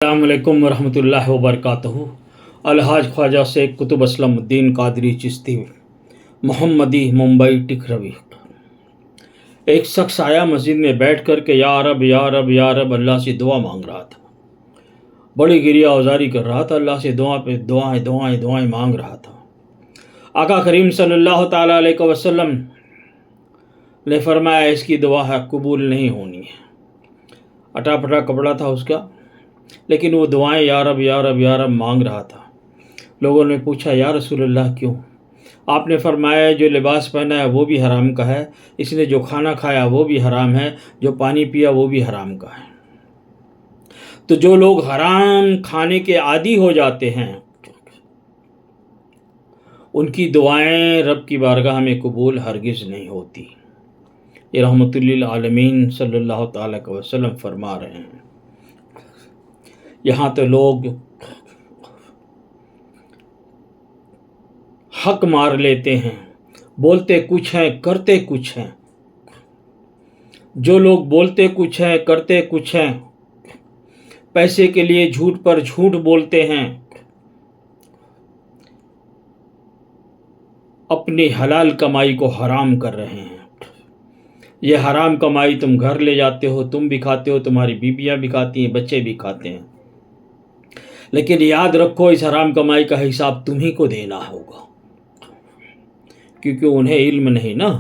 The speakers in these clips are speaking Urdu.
السلام علیکم ورحمۃ اللہ وبرکاتہ۔ الحاج خواجہ شیخ قطب اسلم الدین قادری چشتی محمدی، ممبئی ٹکروی۔ ایک شخص آیا مسجد میں بیٹھ کر کے یا رب یا رب یا رب اللہ سے دعا مانگ رہا تھا، بڑی گریہ اوزاری کر رہا تھا، اللہ سے دعا پہ دعائیں مانگ رہا تھا۔ آقا کریم صلی اللہ تعالیٰ علیہ وسلم نے فرمایا اس کی دعا ہے قبول نہیں ہونی ہے۔ اٹا پٹا کپڑا تھا اس کا، لیکن وہ دعائیں یا رب یا رب یا رب مانگ رہا تھا۔ لوگوں نے پوچھا یا رسول اللہ کیوں؟ آپ نے فرمایا جو لباس پہنا ہے وہ بھی حرام کا ہے، اس نے جو کھانا کھایا وہ بھی حرام ہے، جو پانی پیا وہ بھی حرام کا ہے۔ تو جو لوگ حرام کھانے کے عادی ہو جاتے ہیں ان کی دعائیں رب کی بارگاہ میں قبول ہرگز نہیں ہوتی۔ یہ رحمت للعالمین صلی اللہ تعالیٰ علیہ وسلم فرما رہے ہیں۔ یہاں تو لوگ حق مار لیتے ہیں، بولتے کچھ ہیں کرتے کچھ ہیں۔ جو لوگ بولتے کچھ ہیں کرتے کچھ ہیں، پیسے کے لیے جھوٹ پر جھوٹ بولتے ہیں، اپنی حلال کمائی کو حرام کر رہے ہیں۔ یہ حرام کمائی تم گھر لے جاتے ہو، تم بھی کھاتے ہو، تمہاری بیویاں بھی کھاتی ہیں، بچے بھی کھاتے ہیں، لیکن یاد رکھو اس حرام کمائی کا حساب تمہیں کو دینا ہوگا، کیونکہ انہیں علم نہیں نا۔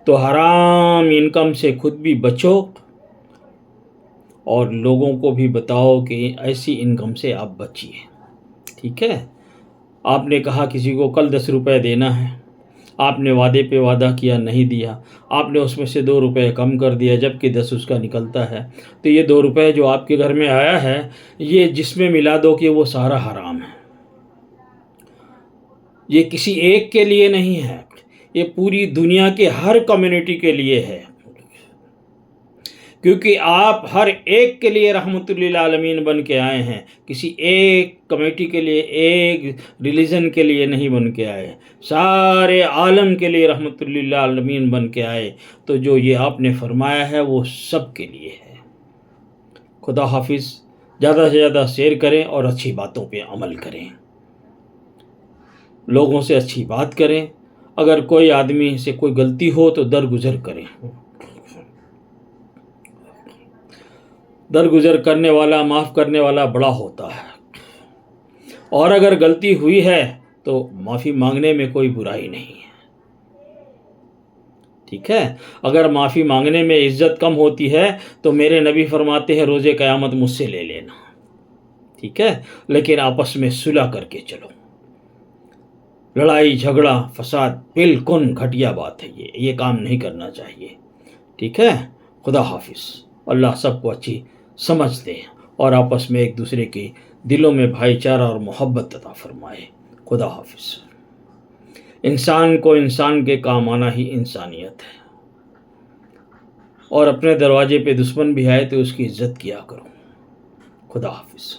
تو حرام انکم سے خود بھی بچو اور لوگوں کو بھی بتاؤ کہ ایسی انکم سے آپ بچیے، ٹھیک ہے؟ آپ نے کہا کسی کو کل 10 روپے دینا ہے، آپ نے وعدے پہ وعدہ کیا نہیں دیا، آپ نے اس میں سے 2 روپے کم کر دیا جبکہ 10 اس کا نکلتا ہے، تو یہ 2 روپے جو آپ کے گھر میں آیا ہے یہ جس میں ملا دو کہ وہ سارا حرام ہے۔ یہ کسی ایک کے لیے نہیں ہے، یہ پوری دنیا کے ہر کمیونٹی کے لیے ہے، کیونکہ آپ ہر ایک کے لیے رحمت للعالمین بن کے آئے ہیں، کسی ایک کمیٹی کے لیے، ایک ریلیجن کے لیے نہیں بن کے آئے، سارے عالم کے لیے رحمت للعالمین بن کے آئے۔ تو جو یہ آپ نے فرمایا ہے وہ سب کے لیے ہے۔ خدا حافظ۔ زیادہ سے زیادہ شیئر کریں اور اچھی باتوں پہ عمل کریں، لوگوں سے اچھی بات کریں، اگر کوئی آدمی سے کوئی غلطی ہو تو درگزر کریں، درگزر کرنے والا، معاف کرنے والا بڑا ہوتا ہے، اور اگر غلطی ہوئی ہے تو معافی مانگنے میں کوئی برائی نہیں ہے، ٹھیک ہے؟ اگر معافی مانگنے میں عزت کم ہوتی ہے تو میرے نبی فرماتے ہیں روز قیامت مجھ سے لے لینا، ٹھیک ہے؟ لیکن آپس میں صلح کر کے چلو۔ لڑائی جھگڑا فساد بالکل گھٹیا بات ہے، یہ کام نہیں کرنا چاہیے، ٹھیک ہے؟ خدا حافظ۔ اللہ سب کو اچھی سمجھ دے اور آپس میں ایک دوسرے کے دلوں میں بھائی چارہ اور محبت عطا فرمائے۔ خدا حافظ۔ انسان کو انسان کے کام آنا ہی انسانیت ہے، اور اپنے دروازے پہ دشمن بھی آئے تو اس کی عزت کیا کرو۔ خدا حافظ۔